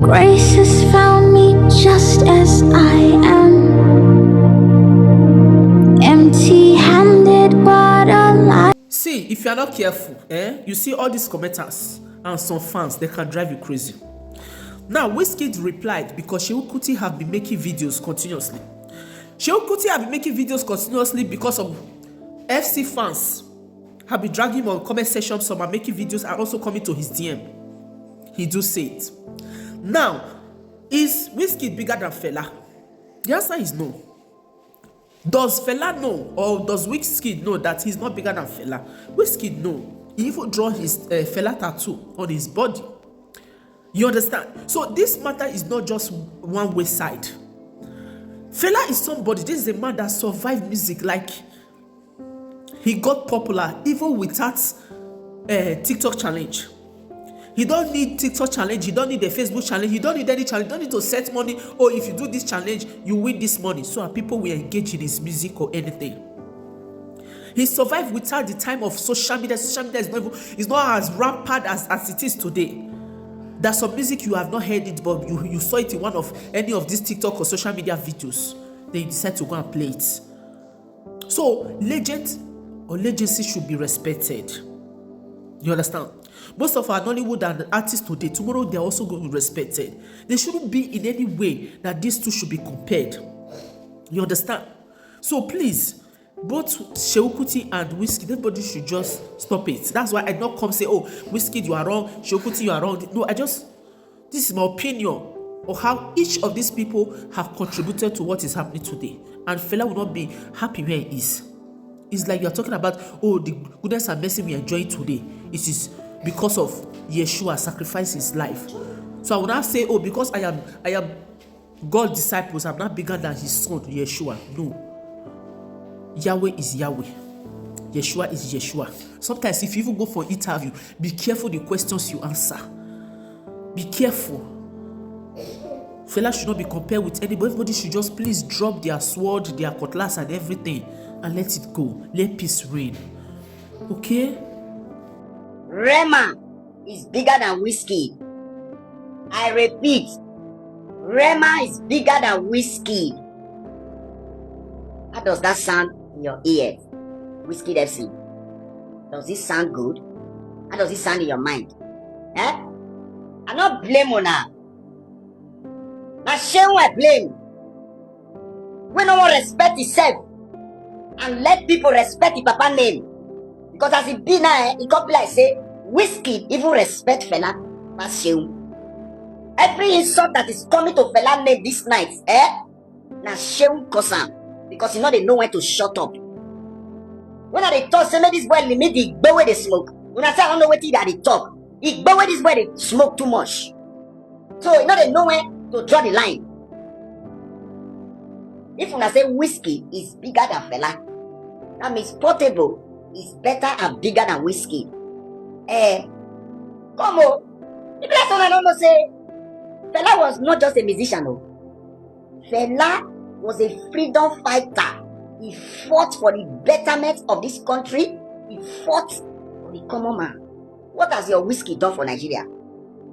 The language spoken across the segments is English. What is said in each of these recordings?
Grace has found me just as I am, empty-handed but alive. See, if you are not careful, you see all these commenters and some fans, they can drive you crazy. Now, Wizkid replied because Seun Kuti have been making videos continuously. Seun Kuti have been making videos continuously because of FC fans have been dragging him on comment section. Some are making videos and also coming to his DM. He do say it. Now, is Wizkid bigger than Fela? The answer is no. Does Fela know, or does Wizkid know that he's not bigger than Fela? Wizkid know. He even draw his Fela tattoo on his body. You understand? So this matter is not just one way side. Fela is somebody. This is a man that survived music. Like, he got popular even without TikTok challenge. He don't need TikTok challenge. He don't need a Facebook challenge. He don't need any challenge. He don't need to set money. Oh, if you do this challenge, you win this money. So people will engage in his music or anything. He survived without the time of social media. Social media is not as rampant as it is today. There's some music you have not heard it, but you saw it in one of any of these TikTok or social media videos. Then you decide to go and play it. So legend or legacy should be respected. You understand? Most of our Nollywood and artists today, tomorrow they are also going to be respected. They shouldn't be in any way that these two should be compared. You understand? So please, both Seun Kuti and Wizkid, everybody should just stop it. That's why I don't come say, oh, Wizkid, you are wrong, Seun Kuti, you are wrong. No, this is my opinion of how each of these people have contributed to what is happening today. And Fela will not be happy where he is. It's like you're talking about, oh, the goodness and mercy we enjoy today. It is because of Yeshua sacrificing his life. So I will not say, oh, because I am God's disciples, I'm not bigger than his son, Yeshua. No. Yahweh is Yahweh. Yeshua is Yeshua. Sometimes if you even go for an interview, be careful the questions you answer. Be careful. Fela should not be compared with anybody. Everybody should just please drop their sword, their cutlass and everything and let it go. Let peace reign. Okay? Rema is bigger than Wizkid. I repeat, Rema is bigger than Wizkid. How does that sound in your ears? Wizkid FC. Does this sound good? How does it sound in your mind? I not blame on her. Now Seun I blame. When no one respect himself and let people respect the papa name. Because as it be now, it got like say, Wizkid even respect Fela as Seun. Every insult that is coming to Fela name this night, now Seun cause am. Because you know they know when to shut up. When they talk, say maybe this boy limit the go where they smoke. When I say I don't know what they talk, it go where this boy they smoke too much. So you know they know when to draw the line. If you say Wizkid is bigger than Fela, that means Portable is better and bigger than Wizkid. Come on. The person I don't know say Fela was not just a musician. No. Fela was a freedom fighter. He fought for the betterment of this country. He fought for the common man. What has your Wizkid done for Nigeria?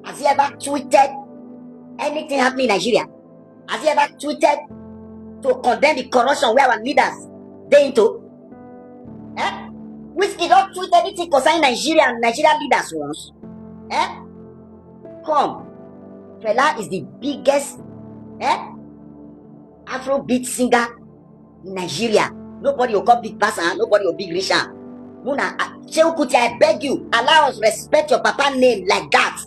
Has he ever tweeted anything happening in Nigeria? Has he ever tweeted to condemn the corruption where our leaders they into? Wizkid don't tweet anything concerning Nigeria and Nigerian leaders once. Come. Fela is the biggest Afrobeat singer in Nigeria. Nobody will call big person, nobody will big Risha. Muna, Seun Kuti, I beg you, allow us respect your papa name like that.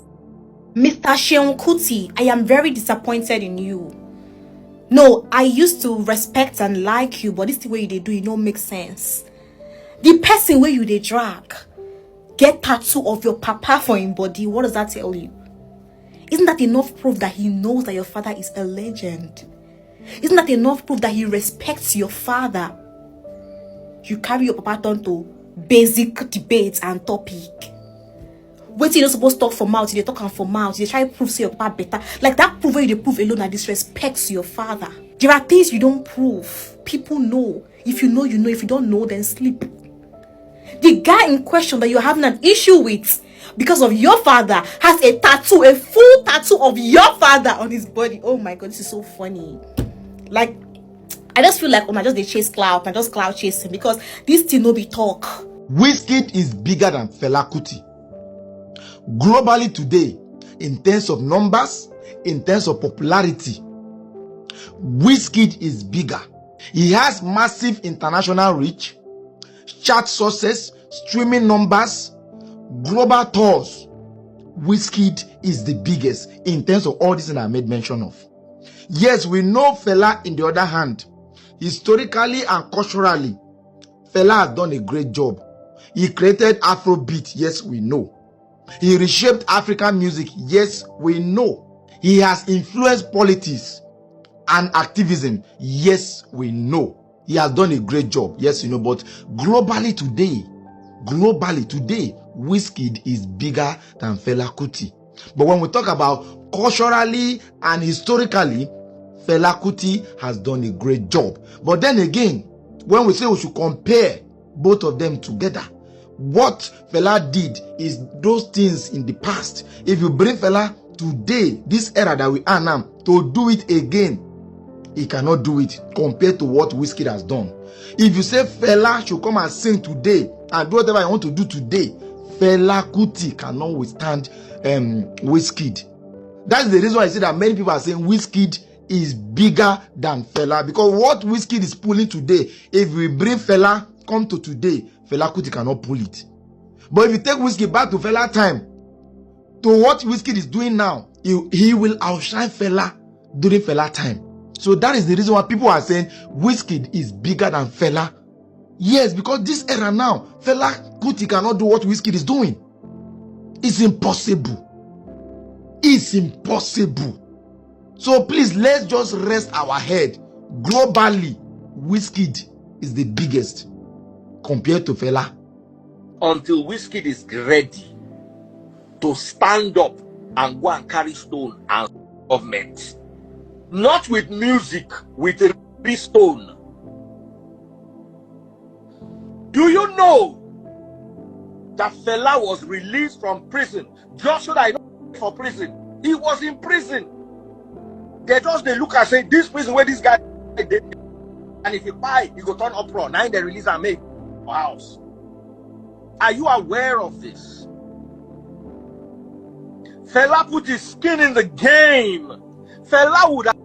Mr. Seun Kuti, I am very disappointed in you. No, I used to respect and like you, but this the way you do, it don't make sense. The person where you they drag, get tattoo of your papa for him body, what does that tell you? Isn't that enough proof that he knows that your father is a legend? Isn't that enough proof that he respects your father? You carry your papa down to basic debates and topic. Wait till you're supposed to talk for mouth, you talk for mouth, you try to prove say your papa better. Like that proof where you prove alone that disrespects your father. There are things you don't prove. People know. If you know, you know. If you don't know, then sleep. The guy in question that you're having an issue with because of your father has a tattoo, a full tattoo of your father on his body. Oh my god, this is so funny. Like, I just feel like, I just they chase clout, I just clout chasing, because this thing no be talk. Wizkid is bigger than Fela Kuti. Globally today, in terms of numbers, in terms of popularity, Wizkid is bigger. He has massive international reach, chart success, streaming numbers, global tours. Wizkid is the biggest in terms of all this that I made mention of. Yes, we know Fela, in the other hand, historically and culturally, Fela has done a great job. He created Afrobeat, yes, we know. He reshaped African music, yes, we know. He has influenced politics and activism, yes, we know. He has done a great job, yes, you know. But globally today, Wizkid is bigger than Fela Kuti. But when we talk about culturally and historically, Fela Kuti has done a great job. But then again, when we say we should compare both of them together, what Fela did is those things in the past. If you bring Fela today, this era that we are now, to do it again, he cannot do it compared to what Wizkid has done. If you say Fela should come and sing today and do whatever I want to do today, Fela Kuti cannot withstand Wizkid. That's the reason why I say that many people are saying Wizkid is bigger than Fela, because what Wizkid is pulling today, if we bring Fela come to today, Fela Kuti cannot pull it. But if you take Wizkid back to Fela time, to what Wizkid is doing now, he will outshine Fela during Fela time. So that is the reason why people are saying Wizkid is bigger than Fela. Yes, because this era now, Fela Kuti cannot do what Wizkid is doing. It's impossible. It's impossible. So please, let's just rest our head. Globally, Wizkid is the biggest compared to Fela. Until Wizkid is ready to stand up and go and carry stone and government. Not with music, with a stone. Do you know that Fela was released from prison just so that he don't for prison? He was in prison. They look and say, this prison where this guy did, and if you buy, he go turn uproar. Now they release and make a house. Are you aware of this? Fela put his skin in the game. Fela would have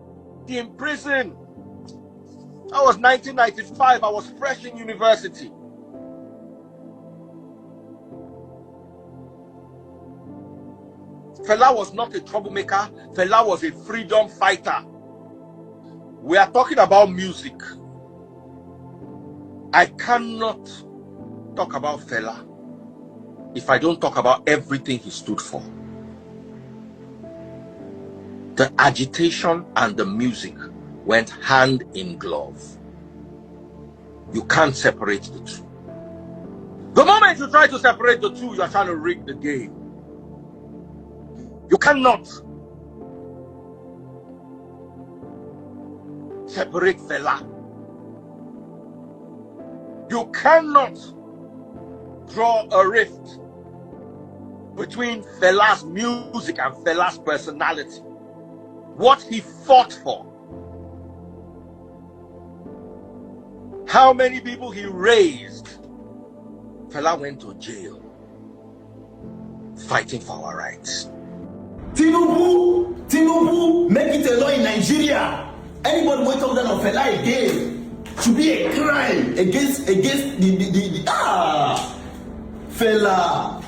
been in prison. That was 1995. I was fresh in university. Fela was not a troublemaker. Fela was a freedom fighter. We are talking about music. I cannot talk about Fela if I don't talk about everything he stood for. The agitation and the music went hand in glove. You can't separate the two. The moment you try to separate the two, you are trying to rig the game. You cannot separate Fela. You cannot draw a rift between Fela's music and Fela's personality. What he fought for. How many people he raised. Fela went to jail fighting for our rights. Tinubu, make it a law in Nigeria. Anybody who talk down on Fela again should be a crime against the Fela.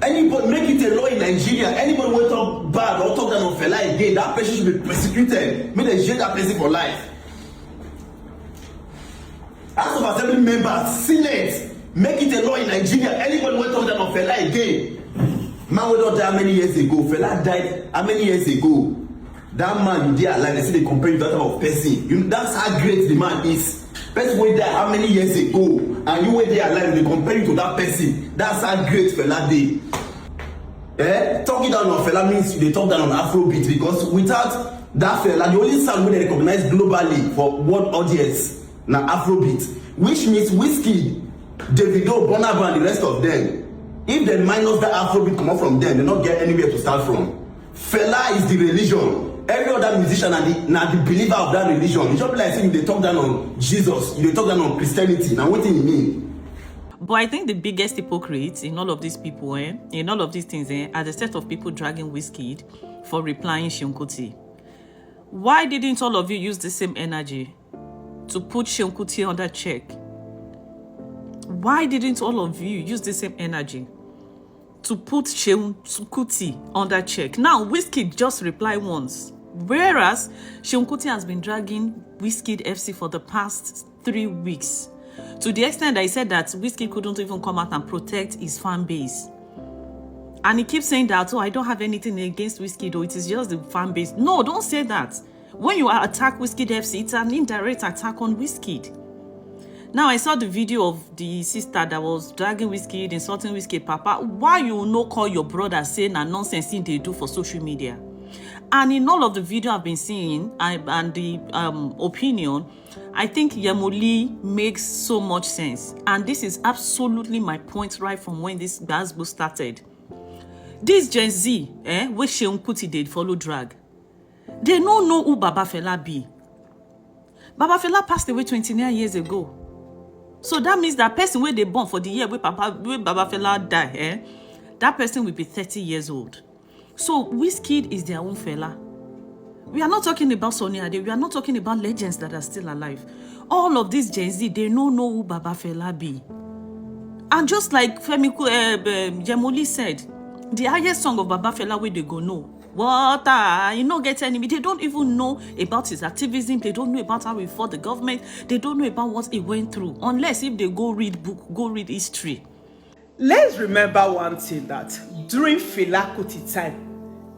Anybody make it a law in Nigeria. Anybody who talk bad or talk down on Fela again, that person should be persecuted. Make them jail that person for life. House of Assembly members, Senate, make it a law in Nigeria. Anybody who talk down on Fela again. Man who don't die how many years ago? Fela died how many years ago? That man, you dey alive, they say they compare you to that type of person. That's how great the man is. Person who died how many years ago, and you were there alive, they compare you to that person. That's how great Fela dey. Talking down on Fela means they talk down on Afrobeat, because without that Fela, the only sound wey they recognize globally for world audience na Afrobeat, which means Wizkid, Davido, Burna Boy, and the rest of them. If they minus the Afrobeat come up from them, they not get anywhere to start from. Fela is the religion. Every other musician are the believer of that religion. It's just like saying they talk down on Jesus, they talk down on Christianity. Now what do you mean? But I think the biggest hypocrites in all of these people, in all of these things, are the set of people dragging Wizkid for replying Seun Kuti. Why didn't all of you use the same energy to put Seun Kuti under check? Why didn't all of you use the same energy to put Seun Kuti under check? Now, Wizkid just replied once, whereas Seun Kuti has been dragging Wizkid FC for the past 3 weeks. To the extent that he said that Wizkid couldn't even come out and protect his fan base. And he keeps saying that, oh, I don't have anything against Wizkid, or it is just the fan base. No, don't say that. When you attack Wizkid FC, it's an indirect attack on Wizkid. Now, I saw the video of the sister that was dragging Wizkid, insulting Wizkid papa. Why you no call your brother saying a nonsense thing they do for social media? And in all of the video I've been seeing and the opinion, I think Yemoli makes so much sense. And this is absolutely my point right from when this Glasgow started. This Gen Z, which Seun Kuti did follow drag, they don't know who Baba Fela be. Baba Fela passed away 29 years ago. So that means that person where they born for the year where Baba Fela die, that person will be 30 years old. So Wizkid is their own Fela. We are not talking about Sonny Ade. We are not talking about legends that are still alive. All of these Gen Z, they don't know who Baba Fela be. And just like Jemoli said, the highest song of Baba Fela where they go know. What? You know, get enemy. They don't even know about his activism. They don't know about how he fought the government. They don't know about what he went through. Unless if they go read book, go read history. Let's remember one thing, that during Fela Kuti time,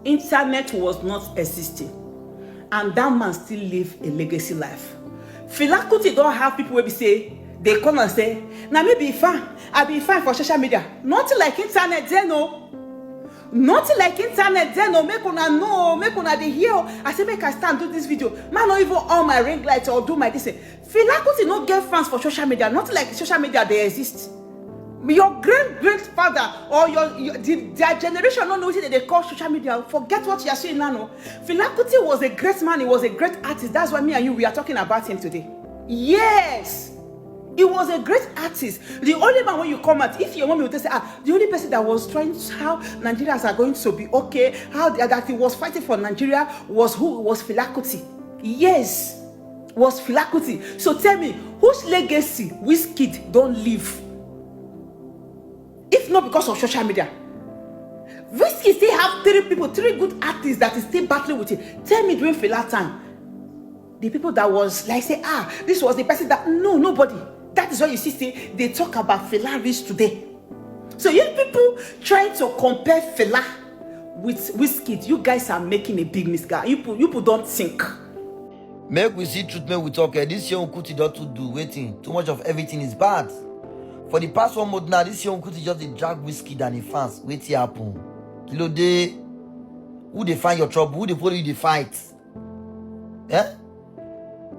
internet was not existing. And that man still live a legacy life. Fela Kuti don't have people where we say, they come and say, now maybe fine, I be fine for social media. Nothing like internet, they know. Nothing like internet, then no, make una know, make una dey hear. I say make I stand do this video. Man, not even on my ring light or do my this. Fela Kuti no get fans for social media. Nothing like social media they exist. Your great-grandfather or their generation don't know what they call social media. Forget what you are saying now. No. Fela Kuti was a great man. He was a great artist. That's why me and you we are talking about him today. Yes. He was a great artist. The only man when you come out, if your mom will say, the only person that was trying to, how Nigerians are going to be okay, how that he was fighting for Nigeria was who? Was Fela Kuti. Yes, was Fela Kuti. So tell me, whose legacy Wizkid don't live? If not because of social media. Wizkid still have 3 good artists that is still battling with it. Tell me during Fela time, the people that was like say, this was the person that, no, nobody. That is why you see, they talk about Fela reach today. So you people trying to compare Fela with Wizkid, you guys are making a big mistake. You people don't think. Make we see treatment we talk. This Seun Kuti don't to do waiting. Too much of everything is bad. For the past 1 month now, this Seun Kuti just did drag Wizkid and his fans. Wait here happen. Kilo day, who they find your trouble? Who they follow you they fight?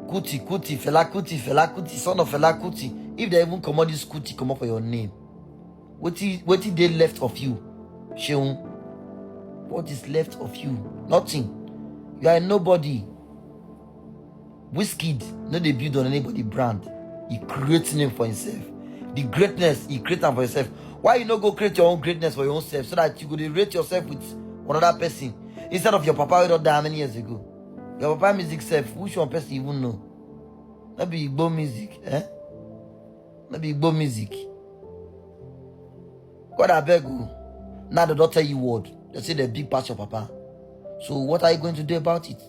Kuti, Fela Kuti, son of Fela Kuti. If they even come on this Kuti, come up for your name. What is they left of you? Seun, what is left of you? Nothing. You are a nobody. Wizkid, no they build on anybody brand. He creates name for himself. The greatness, he creates them for himself. Why you not go create your own greatness for your own self so that you could rate yourself with another person instead of your papa who died how many years ago? Your papa music self, which one person even know? That be Igbo music, That be Igbo music. God I beg you. Now they don't tell you word. They say they're big part of your papa. So what are you going to do about it?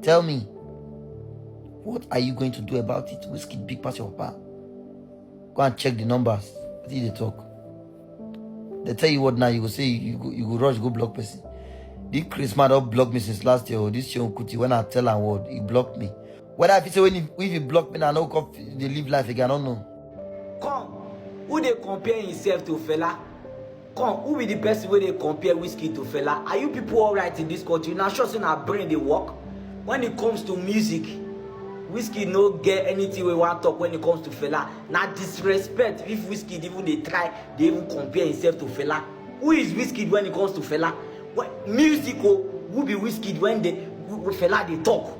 Tell me. What are you going to do about it? Wizkid big part of your papa. Go and check the numbers. What did they talk? They tell you what now, you go say you go rush, go block person. This Christmas don't block me since last year. Or this Seun Kuti, when I tell him word, he blocked me. Whether if he say if he block me, I know they live life again, I don't know. Come, who they compare himself to Fela? Come, who be the person where they compare Wizkid to Fela? Are you people alright in this country? Now sure saying our brain they work. When it comes to music, Wizkid no get anything we want talk when it comes to Fela. Now disrespect if Wizkid even they try, they even compare himself to Fela. Who is Wizkid when it comes to Fela? What musical who be Wizkid when Fela they talk?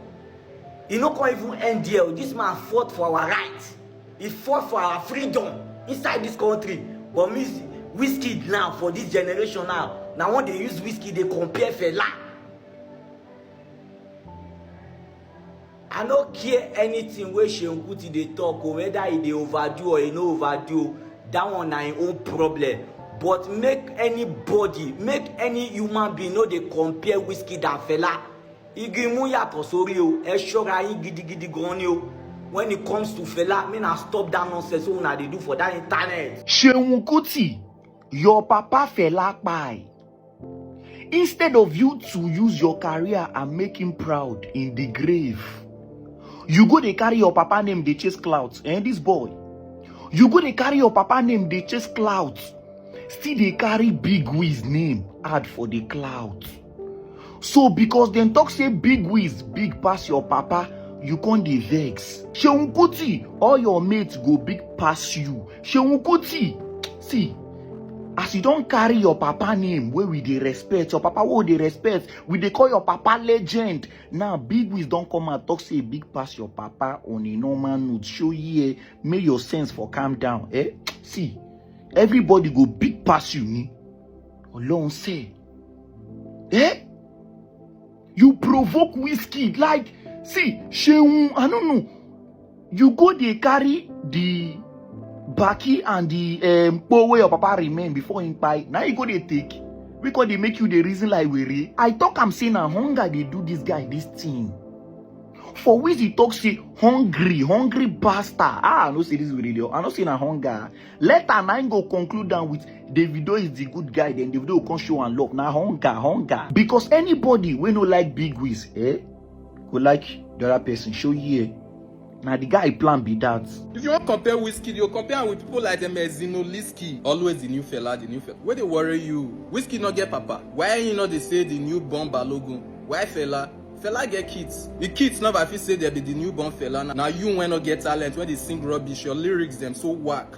He no can't even end there. This man fought for our rights. He fought for our freedom inside this country. But Wizkid now for this generation now when they use Wizkid they compare Fela. I don't care anything where Seun Kuti they talk or whether he overdo or he no overdo. That one na his own problem. But make anybody, make any human being know they compare Wizkid and Fela. When it comes to Fela, me na stop that nonsense so una they do for that internet. Seun Kuti, your papa Fela kpai. Instead of you to use your career and make him proud in the grave, you go they carry your papa name, they chase clout. And this boy, you go they carry your papa name, they chase clout. Still they carry Big Wiz name, add for the clout. So because them talk say Big Wiz, big pass your papa, you can't dey vex. Seun Kuti, all your mates go big pass you. Seun Kuti, see, as you don't carry your papa name where we dey respect, your papa who they respect, we dey call your papa legend. Now Big Wiz don't come and talk say big pass your papa on a normal note. Show ye, make your sense for calm down. See, everybody go big pass you ni. Alone say, you provoke Wizkid like, see, Seun, I don't know. You go they carry the Baki and the where your papa remain before him buy. Now you go they take. Because they make you the reason like we. I talk I'm saying a hunger they do this guy this thing. For which he talk say hungry bastard. I no say this video. I no say na hunger. Later I go conclude down with Davido is the good guy. Then Davido will come show and love. Now hunger. Because anybody we no like Big Wiz, go like the other person. Show ye. Now the guy plan be that. If you want to compare Wizkid, you compare with people like them as Lagacy. Always the new fella. Where they worry you? Wizkid not get papa. Why you know they say the new bomba logo? Why Fela get kids. The kids now if you say they be the newborn Fela. Now you when not get talent when they sing rubbish, your lyrics them so whack.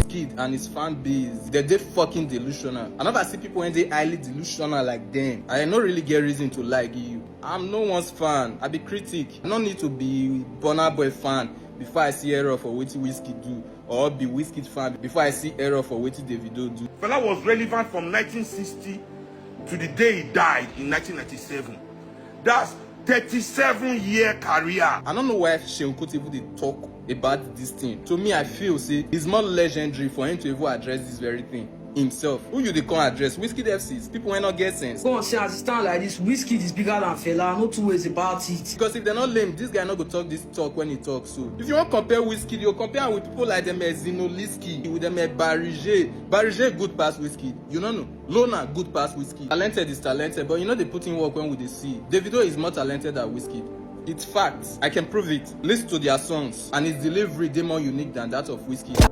Kid and his fan base, they fucking delusional. I never see people when they highly delusional like them. I no really get reason to like you. I'm no one's fan. I be critic. I don't need to be Burna Boy fan before I see error for what Wizkid do, or be Wizkid fan before I see error for what Davido do. Fela was relevant from 1960 to the day he died in 1997. That's 37-year career. I don't know why Seun Kuti even talk about this thing. To me, I feel say it's more legendary for him to even address this very thing himself. Who you they can't address? Wizkid FCs. People will not get sense. Go on, say as it stand like this, Wizkid is bigger than Fela. No two ways about it. Because if they're not lame, this guy not go talk this talk when he talks. So if you want to compare Wizkid, you compare with people like them as Lagacy, with them as Barige good past Wizkid. You know. Lona good past Wizkid. Talented is talented, but you know they put in work when we they see. Davido is more talented than Wizkid. It's facts. I can prove it. Listen to their songs, and his delivery they more unique than that of Wizkid.